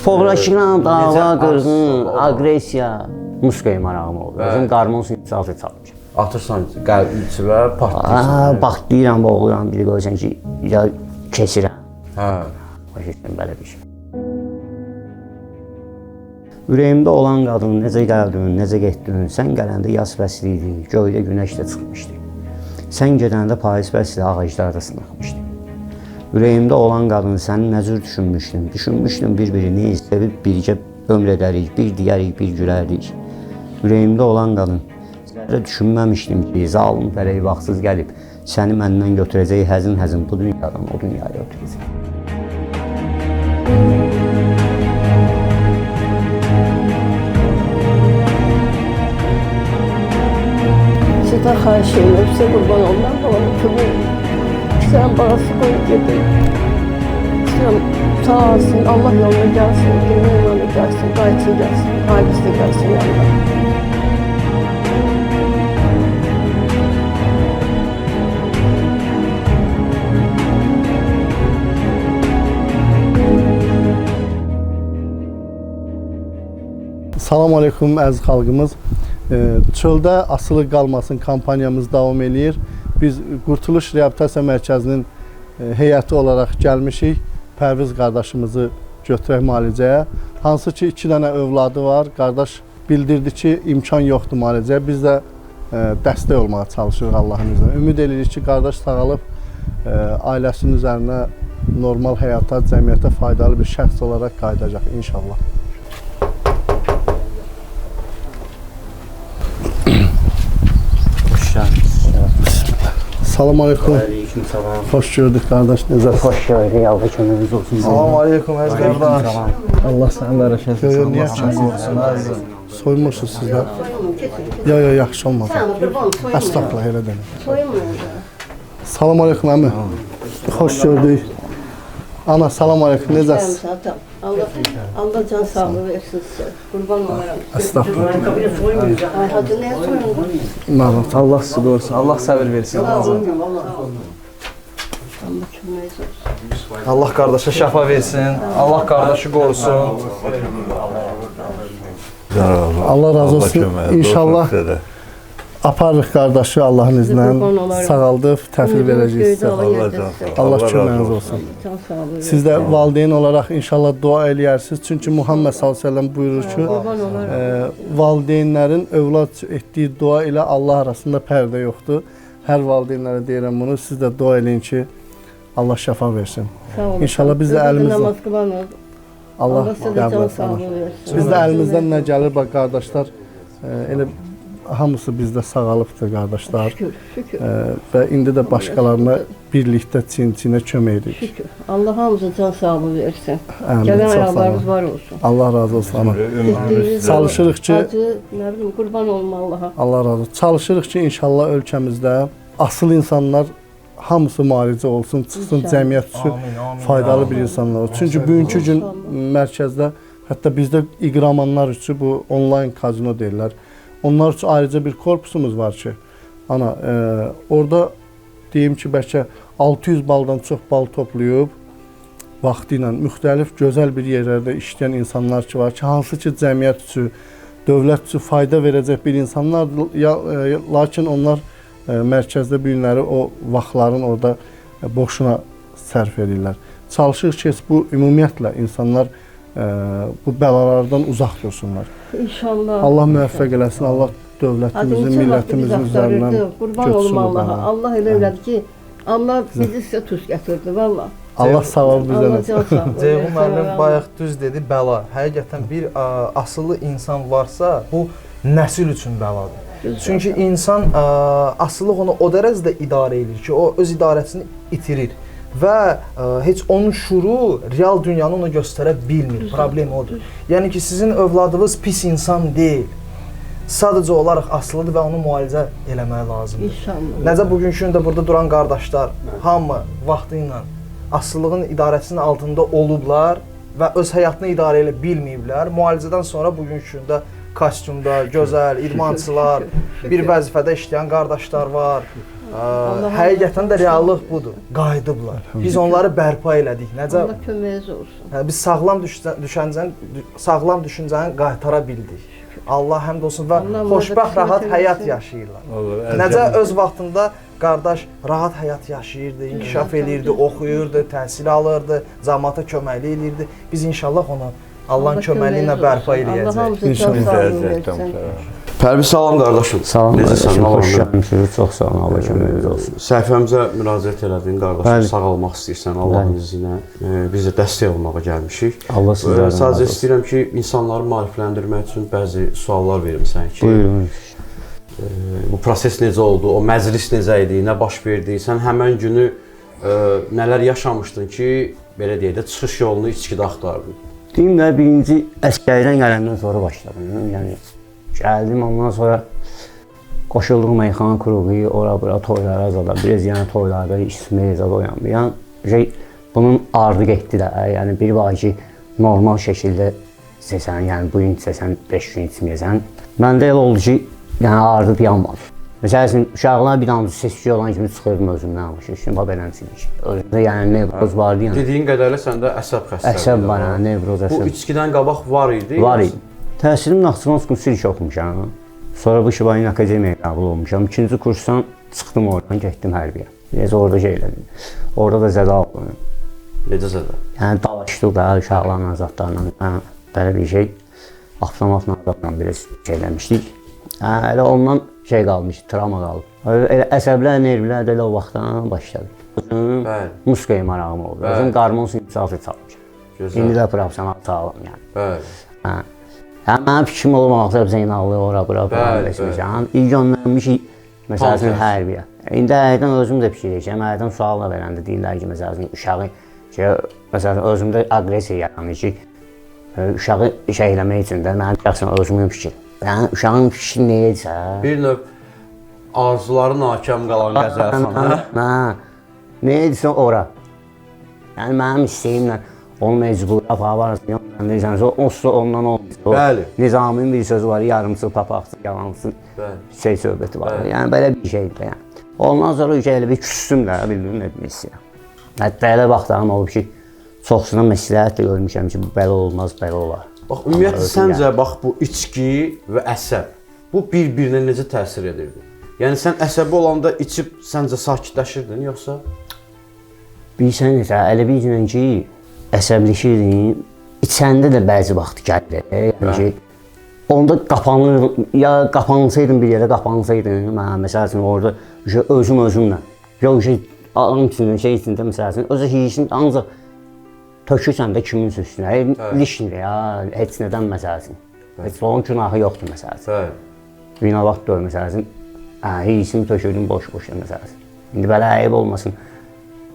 Foğraşılan, dava, qırğın, agresiya, muskaya marağım oldu. Özüm qarmon sintisazı çalmışım. Atırsan qəlbi və partlayırsan. Bax, deyirəm, boğuluram, biri qoysan ki, ya keçirəm. Hə. Başlayın, belə bir şey. Ürəyimdə olan qadın necə gəldin, necə getdin, sən gələndə yaz fəsli idi, göydə günəş də çıxmışdı. Sən gedəndə payız fəsli ağaclar da sınıxmışdı. Ürəyimdə olan qadın səni nə cür düşünmüşdüm bir-birini sevib bircə ömr edərik, bir deyərik, bir gülərdik. Ürəyimdə olan qadın zərrə düşünməmişdim ki, zalım fələk vaxtsız gəlib, səni məndən götürəcək həzin-həzin bu dünyadan o dünyaya ötürəcək. Sizden xahiş ediyorum, size kurban olmam, babamı kömürüm. Sen parası koyup gidin. Sen sağ olsun, Allah yoluna gelsin, yemin yoluna gelsin, gayet iyi gelsin, ailesi de gelsin yanına. Salam aleyküm əziz xalqımız. Çöldə asılı qalmasın kampanyamız davam edir. Biz Qurtuluş Reabilitasiya Mərkəzinin heyəti olaraq gəlmişik. Pərviz qardaşımızı götürək müalicəyə. Hansı ki 2 dənə övladı var. Qardaş bildirdi ki, imkan yoxdur müalicəyə. Biz də dəstək olmağa çalışırıq Allahın izniyle. Ümid edirik ki, qardaş sağalıb ailəsinin üzərinə normal həyata, cəmiyyətə faydalı bir şəxs olaraq qayıdacaq inşallah. Salam aleyküm. Aleyküm salam. Hoş gördük qardaş. Necəsiz? Xoş gördük, Allah kömürünüz olsun. Salam aleyküm əziz qardaş. Allah Sən bərəkət versin. Niyə Allah soymursunuz sizlər? Yaxşı olmaz. Əstəğfurullah, elə demək. Salam aleyküm əmi. Xoş gördük. Ana, salam aleyküm. Necəsiz? Allah can sağlığı versin size. Kurban olarak. Əstəğfurullah. Ay hadi neye soyundun? Allah sizi qorusun. Allah səbir versin. Allah kömürünüz olsun. Allah qardaşa şəfa versin. Allah qardaşı qorusun. Allah razı olsun. İnşallah aparırıq qardaşı Allahın iznə. Sağaldıb, təhvil verəcəyik sizə. Allah köməyiniz olsun. Siz də valideyn olaraq inşallah dua eləyərsiniz. Çünki Muhammed s.ə.v buyurur ki, valideynlərin övlad etdiyi dua ilə Allah arasında pərdə yoxdur. Hər valideynlərə deyirəm bunu. Siz də dua eləyin ki, Allah şəfa versin. İnşallah biz də əlimizdən Allah qəbul etsin. Biz də əlimizdən nə gəlir, bax qardaşlar, elə hamısı bizdə sağalıbdır qardaşlar. Şükür. Və indi də başqalarına birlikdə çin-çinə kömək edirik. Şükür. Allah hamımıza can sağlığı versin. Amin. Gələn ayaqlarınız var olsun. Allah razı olsun ana. Çalışırıq ki, acı, nə bilim, qurban olma Allaha. Allah razı olsun. Çalışırıq ki, inşallah ölkəmizdə asıl insanlar hamısı müalicə olsun, çıxsın cəmiyyət üçün faydalı bir insanlar olsun. Çünki bugünkü gün mərkəzdə, hətta bizdə iqramanlar üçün bu onlayn kazino deyirlər. Onlar üçün ayrıca bir korpusumuz var ki, ana, orada deyim ki, bəlkə 600 baldan çox bal toplayıb, vaxtı ilə müxtəlif gözəl bir yerlərdə işləyən insanlar ki var ki, hansı ki cəmiyyət üçün, dövlət üçün fayda verəcək bir insanlar, lakin onlar mərkəzdə bu günləri o vaxtların orada boşuna sərf edirlər. Çalışır ki, bu ümumiyyətlə insanlar bu bəlalardan uzaq dursunlar. İnşallah. Allah müvəffəq eləsin, Allah dövlətimizin, millətimizin üzərindən qurban olma Allaha. Allah elə elədi ki, Allah bizi sizə tuz gətirdi, valla. Allah sağ ol bizə. Ceyhun müəllim bayaq düz dedi, bəla. Həqiqətən bir asılı insan varsa, bu nəsil üçün bəladır. Çünki insan asılılıq onu o dərəcədə idarə edir ki, o öz idarəsini itirir. Və heç onun şuuru real dünyanı ona göstərə bilmir. Problem odur. Yəni ki, sizin övladınız pis insan deyil. Sadəcə olaraq asılıdır və onu müalicə eləmək lazımdır. İnşallah. Necə bugünkü gündə burada duran qardaşlar, hamı vaxtı ilə asılılığın idarəsinin altında olublar və öz həyatını idarə elə bilməyiblər. Müalicədən sonra bugünkü gündə kostyumda, gözəl, idmançılar, bir vəzifədə işləyən qardaşlar var. Həqiqətən də reallıq budur. Qayıdıblar. Biz onları bərpa elədik. Necə? Allah köməyiniz olsun. Biz sağlam düşüncəni qaytara bildik. Allah həmd olsun və Allah xoşbəxt, onlara rahat rəhmət həyat eləsin. yaşayırlar. Necə öz vaxtında qardaş rahat həyat yaşayırdı, inkişaf eləyirdi, oxuyurdu, təhsil alırdı, cəmaata köməklik eləyirdi. Biz inşallah ona Allahın köməyi ilə bərpa Allah eləyəcək. hamımızı can sağlığı versin. Pərviz salam qardaşım. Salam Necəsən? qardaşım, xoş Allah'ın gəlmisiniz. Çox sağ olun, Allah köməyiniz olsun. Səhifəmizə müraciət elədin qardaşım. Bəli. Sağalmaq istəyirsən Allahın Bəli. izni ilə. Biz də dəstək olmağa gəlmişik. Allah sizlərdən razı Sadəcə olsun. istəyirəm ki, insanları maarifləndirmək üçün bəzi suallar verirsən ki, Buyurun. bu proses necə oldu, o məclis necə idi, nə baş verdi, sən həmən günü nələr yaşamışdın ki, belə deyək də, çıxış yolunu içkidə axtardın. Deyim də birinci əsgərdən gələndən sonra başladım. Yəni gəldim, ondan sonra qoşulduğum meyxana klubu, ora-bura toylara zada, biraz yəni toylarda içməyə zada oyanmayan. Bunun ardı getdi də, yəni bir var ki, normal şəkildə içəsən, yəni bu gün içəsən, 5 gün içməyəsən. Məndə elə oldu ki, yəni ardıb yanmadı. Məsələn, uşaqlar bir damcı seçki olan kimi çıxırdım özümdən almışım, beləmsinik. Özümdə yəni nevroz vardı yəni. Dediyin qədərlə səndə əsəb xəstəliyi Əsəb var, yəni nevroz əsəb. Bu içkidən qabaq var idi? Var idi. Təhsilim Naxçıvan Sirk oxumuşam. Sonra bu Şibahin Akademiyaya qəbul olmuşam. 2-ci kursdan çıxdım oradan, getdim hərbiyə. Necə orada şey elədim. Orada da zədə aldım. Necə zədə? Yəni dalaşdıq da uşaqlarla, zatlarla. Belə bir şey. Avtomatla biraz şey eləmişdik. Elə ondan şey qalmışdı, travma qaldı. Elə əsəblər, nervlər də elə o vaxtdan başladı. Bəli. Muskaya marağım oldu. Özüm qarmon sinifsatı çalmışam. Gözəl. İndi də professional sağlam yəni. Bəli. Hə, mənim fikrim olmaqsa Zeynallı ora-bura eləmişəm. İlk göndərmişik, məsələn, hərbiyə. İndi hərdən özüm də fikirləşəm, hərdən sualla verəndə deyirlər ki, məsələn, uşağı, məsələn, özümdə aqressiya yaranır ki, uşağı şey eləmək üçün də mənim şəxsən özümün fikrim. Yəni, uşağın fikri neyədirsə... Bir növ arzuları nakam qalan qəzəl sana. Hə, neyədirsə ora. Yəni, mənim istəyimlə onu mecbur apararsan, deyirsən, o ondan olmuşdur. Bəli. Nizamin bir sözü var, yarımçı, papaqçı, yalancı şey söhbəti var. Yəni, belə bir şeydir də. Ondan sonra elə bir küstüm də, bildirim nə demək istəyirəm. Hətta elə vaxtlarım olub ki, çoxsuna məsləhət də görmüşəm ki, bu belə olmaz, belə olar. Bax, ümumiyyətlə, səncə, bax, bu içki və əsəb, bu bir-birinə necə təsir edirdi? Yəni, sən əsəbi olanda içib, səncə sakitləşirdin, yoxsa? Bilsən necə, elə bir günən ki, əsəbləşirdin, içəndə də bəzi vaxt gəlir. Yəni ki, onda qapanır, ya qapansaydım bir yerə, qapansaydım, məsəl üçün, orada özümlə, yox, ağın içində, şey içində, məsəl üçün, özü hiyişin ancaq tökürsən də kimin üstünə, lişindir ya, heç nədən məsəl üçün. Heç onun günahı yoxdur, məsəl üçün. Vinavat dör, məsəl üçün, hiyişini tökürdüm boş-boş, məsəl üçün. İndi belə əyib olmasın,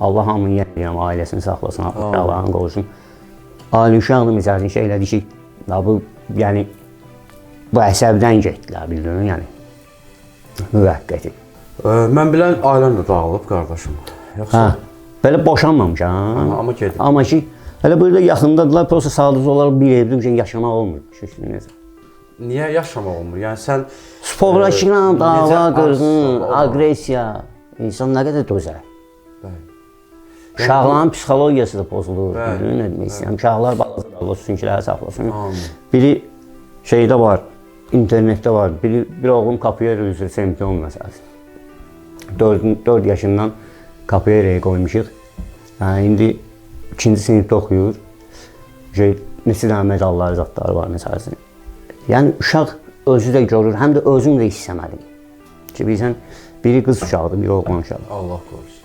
Allah hamını yeniləyəm, ailəsini saxlasın, uşaqlarını qorusun. Ali uşaqdır, məsəl üçün, şey elədi ki, yəni, bu əsəbdən getdilər, bildin, yəni, müvəqqəti. Mən bilən ailən də dağılıb, qardaşım, yoxsa? Belə boşanmamışam, Amma gedib. amma ki, hələ burada yaxındadılar, prosta sadəcə olaraq bir evdə yaşamaq olmur. Niyə yaşamaq olmur? Yəni sən... Sporlaşılan, dava, qırğın, aqressiya, insan nə qədər dözər. Uşaqların psixologiyası da pozulur, nə demək istəyirəm. Uşaqlar bazıları olsun, kinkiləri saxlasın. Biri şeydə var, internetdə var, bir oğlum Capoeira üzrə çempion məsələsi. 4 yaşından Capoeira'ya qoymuşuq. İndi 2-ci sinifdə oxuyur. Neçə dənə medalları, zatları var məsələsin. Yəni, uşaq özü də görür, həm də özüm də istəmədim. Ki, bilsən, biri qız uşaqdır, biri oğlan uşaqdır. Allah qorusun.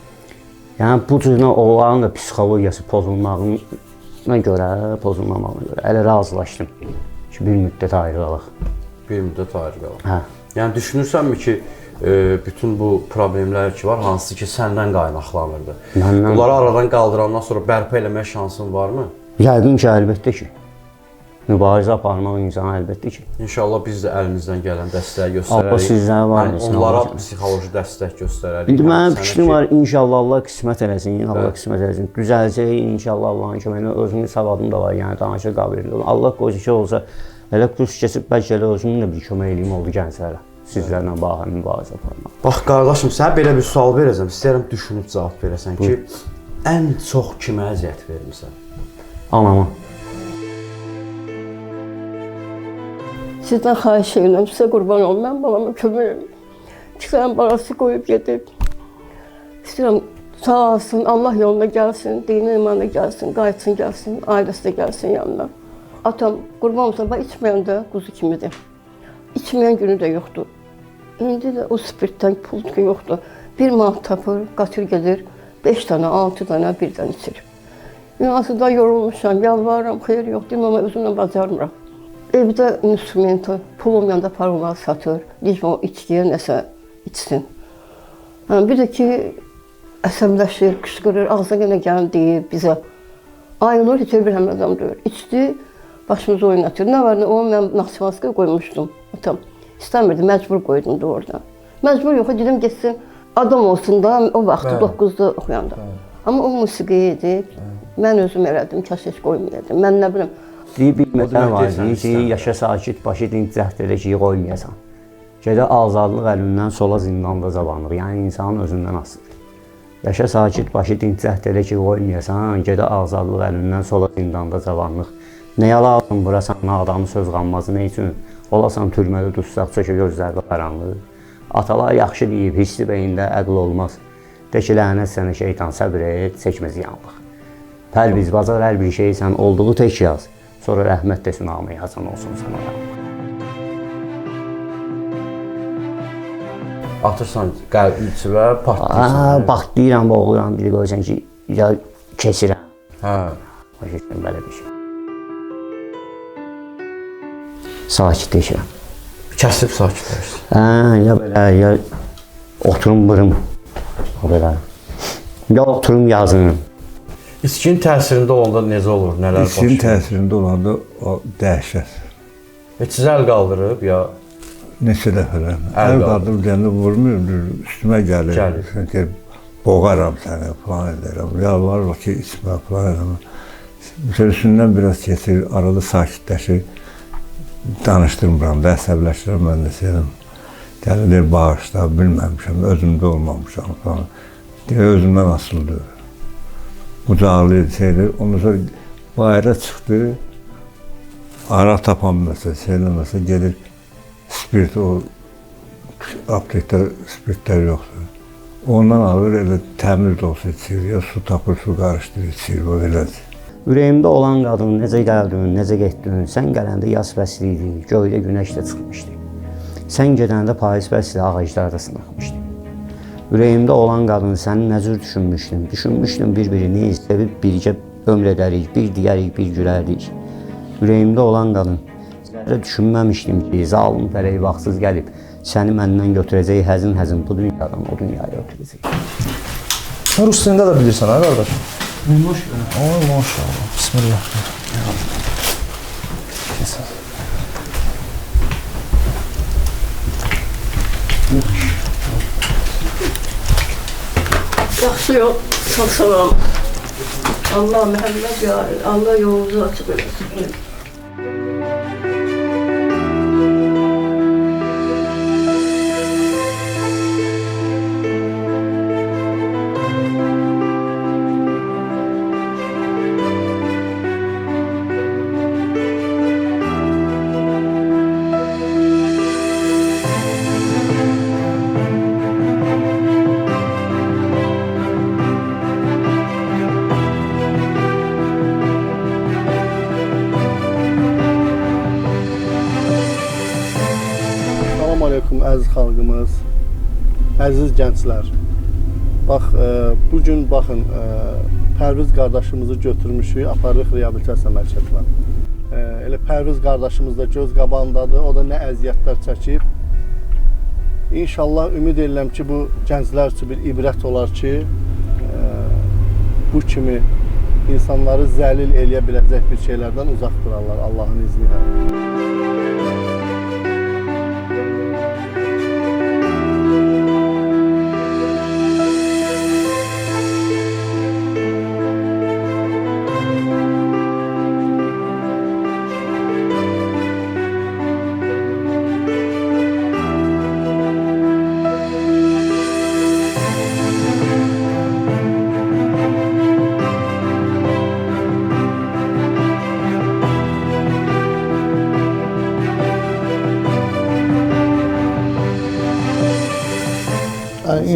Yəni, bu cürünə onların da psixologiyası pozulmağına görə, pozulmamağına görə elə razılaşdım ki, bir müddət ayrılaq. Bir müddət ayrı qalaq. Hə. Yəni, düşünürsənmi ki, bütün bu problemlər ki var, hansı ki səndən qaynaqlanırdı. Bunları aradan qaldırandan sonra bərpa eləmək şansın varmı? Yəqin ki, əlbəttə ki. Mübarizə aparmaq insana əlbəttə ki. İnşallah biz də əlimizdən gələn dəstəyi göstərərik. Allah sizdən var. Onlara psixoloji dəstək göstərərik. İndi mənim fikrim var, inşallah Allah qismət eləsin, Allah qismət eləsin. Düzələcək, inşallah Allahın köməyinə, özümün savadım da var, yəni danışıq qabiliyyətim. Allah qoysa ki olsa, elə kurs keçib bəlkə elə özümün də bir kömək eləyim oldu gənclərə. sizlərlə bağlı mübarizə aparmaq. Bax qardaşım, sənə belə bir sual verəcəm. İstəyirəm düşünüb cavab verəsən ki, ən çox kimə əziyyət vermisən? Anama. Sizdən xahiş edirəm, sizə qurban olum. Mən balama kömək edin. 2 dənə balası qoyub gedib. İstəyirəm sağ olsun, Allah yoluna gəlsin, dini imana gəlsin, qayıtsın gəlsin, ailəsi də gəlsin yanına. Atam qurban olsun, bax içməyən də quzu kimidir. İçməyən günü də yoxdur. İndi də o spirtdən pul ki yoxdur. 1 manat tapır, qaçır gedir, 5 dənə, 6 dənə birdən içir. Yunasıda yorulmuşam, yalvarıram, xeyir yox deyim, amma özümlə bacarmıram. Evdə instrumenti, pul olmayanda parolar satır, deyir o içkiyə nəsə içsin. Bir də ki, əsəbləşir, qışqırır, ağzına yenə gəlin deyir bizə. Ayılır, heç bir həmən adam deyir. İçdi, başımızı oynatır. Nə var, onu mən Naxçıvanskaya qoymuşdum. Atam istəmirdi, məcbur qoydum da oradan. Məcbur yox, dedim getsin, adam olsun da o vaxtı 9-da oxuyanda. Amma o musiqiyə idi, mən özüm elədim, kaş heç qoymayaydım. Mən nə bilim. Deyib bir məsələ var, deyir ki, yaşa sakit, başı dinc cəhd elə ki, qoymayasan. Gedə azadlıq əlindən sola zindanda cavanlıq, yəni insanın özündən asılıdır. Yaşa sakit, başı dinc cəhd elə ki, qoymayasan, gedə azadlıq əlindən sola zindanda cavanlıq. Nəyə lazım burasan, adamın söz qalmazı, nə üçün? Olasan türmədə dutsaqca ki, gözlərdə qaranlıq. Atalar yaxşı deyib, hissi beyində əql olmaz. De ki, lənət sənə şeytan, səbr et, çəkməz yanlıq. Pərviz, bacar hər bir şeyi sən olduğu tək yaz. Sonra rəhmət desin, amə yazan olsun sənə yanlıq. Atırsan qəlb içivə, patlayırsan. Bax, deyirəm, boğuluram, biri qoysan ki, ya keçirəm. Hə. Keçirəm, belə bir şey. Sakitləşirəm. Kəsib sakitləşsin. Ya belə, ya oturum bırım. O belə. Ya oturum yazın. İçkinin təsirində olanda necə olur, nələr baş İçkinin verir? təsirində olanda o dəhşət. Heç əl qaldırıb ya Neçə dəfələr. Əl Əl qaldırıb deyəndə vurmuyor, üstümə gəlir. Gəlir. Sanki boğaram səni, falan edərəm. Yalvarır ki, içmə, falan edərəm. Üstündən biraz keçir, arada sakitləşir. Danışdırmıram da, əsəbləşirəm, mən də sevim. Gəlir, bağışla, bilməmişəm, özümdə olmamışam falan. Deyir, özümdən asıldı. Qucaqlayır, şeydir. Ondan sonra bayıra çıxdı. Ara tapan məsələ, şeylə məsələ gedir. Spirt, o aptekdə spirtlər yoxdur. Ondan alır, elə təmiz də olsa içir, ya su tapır, su qarışdırır, içir, o elədir. Ürəyimdə olan qadın necə gəldin, necə getdin, sən gələndə yaz fəsli idi, göydə günəş də çıxmışdı. Sən gedəndə payız fəsli ağaclar da sınıxmışdı. Ürəyimdə olan qadın səni nə cür düşünmüşdüm bir-birini sevib birgə ömr edərik, bir digərik, bir gülərdik. Ürəyimdə olan qadın, zərrə düşünməmişdim ki, zalım fələk vaxtsız gəlib, səni məndən götürəcək, həzin-həzin bu dünyadan o dünyaya ötürəcək. Sən rus dilində də bilirsən, ha qardaş? Maşallah. Bismillah. Yaxşı yol, çox sağ olun. Allah məhəmməd yar, Allah yolunuzu açıq eləsin. Salam aleykum əziz xalqımız, əziz gənclər. Bax, bugün baxın, Pərviz qardaşımızı götürmüşük, aparırıq reabilitasiya mərkəzinə. Elə Pərviz qardaşımız da göz qabağındadır, o da nə əziyyətlər çəkib. İnşallah ümid edirəm ki, bu gənclər üçün bir ibrət olar ki, bu kimi insanları zəlil eləyə biləcək bir şeylərdən uzaq durarlar Allahın izni ilə.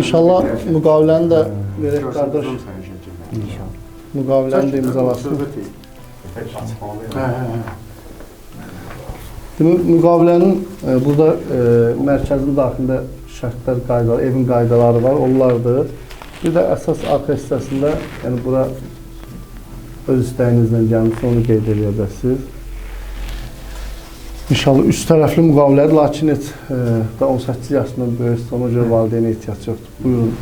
İnşallah müqaviləni də verək qardaş. Müqaviləni də imzalasın. Müqavilənin burada mərkəzin daxilində şərtlər, qaydalar, evin qaydaları var, onlardır. Bir də əsas arxa hissəsində, yəni bura öz istəyinizlə gəlmişsə onu qeyd edə bilərsiniz. İnşallah üst tərəfli müqavilədir, lakin heç da 18 yaşından böyüksə ona görə valideynə ehtiyac yoxdur. Buyurun.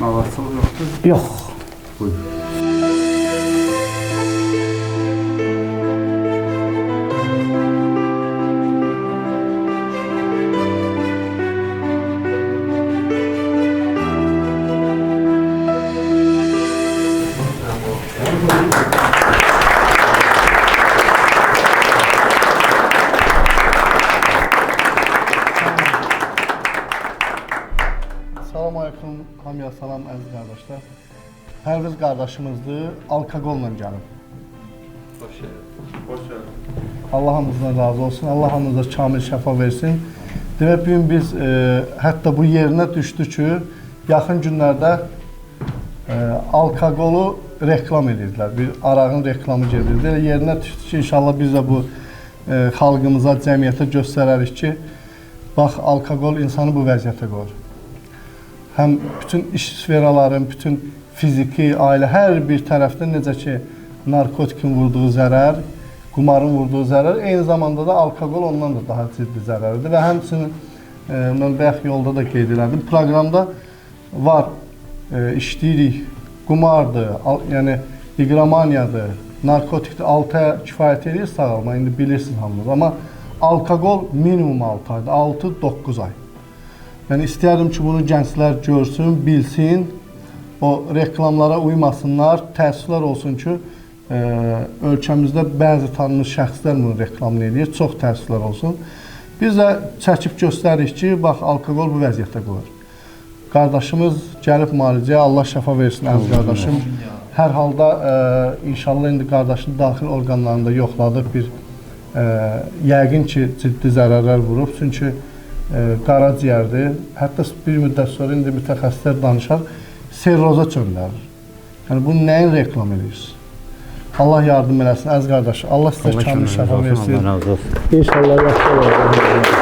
Narahatçılıq yoxdur? Yox. Buyurun. Salam aleyküm, hamıya salam əziz qardaşlar. Pərviz qardaşımızdır, alkoqolla gəlib. Hoş geldin. Allah hamımızdan razı olsun, Allah hamımıza kamil şəfa versin. Demək, bugün biz hətta bu yerinə düşdü ki, yaxın günlərdə alkoqolu reklam edirdilər. Bir arağın reklamı gedirdi. Elə yerinə düşdü ki, inşallah biz də bu xalqımıza, cəmiyyətə göstərərik ki, bax, alkoqol insanı bu vəziyyətə qoyur. Həm bütün iş sferaların, bütün fiziki, ailə, hər bir tərəfdə necə ki, narkotikin vurduğu zərər, qumarın vurduğu zərər, eyni zamanda da alkoqol ondan da daha ciddi zərərlidir. Və həmçinin, mən bayaq yolda da qeyd elədim, proqramda var, işləyirik, qumardır, yəni iqramaniyadır, narkotikdir, 6 aya kifayət edir sağalma, indi bilirsiniz hamınız. Amma alkoqol minimum 6 aydır, 6-9 ay. Yəni istəyərdim ki, bunu gənclər görsün, bilsin, o reklamlara uymasınlar, təəssüflər olsun ki, ölkəmizdə bəzi tanınmış şəxslər bunu reklamını edir, çox təəssüflər olsun. Biz də çəkib göstəririk ki, bax, alkoqol bu vəziyyətə qoyur. Qardaşımız gəlib müalicəyə, Allah şəfa versin əziz qardaşım. Hər halda inşallah indi qardaşın daxil orqanlarında yoxladıq, bir yəqin ki, ciddi zərərlər vurub, çünki qaraciyərdir. Hətta bir müddət sonra indi mütəxəssislər danışar, serroza çöndürür. Yəni, bunu nəyin reklam edirsiniz? Allah yardım eləsin, əziz qardaş. Allah sizə kamil şəfa versin. İnşallah yaxşı olur.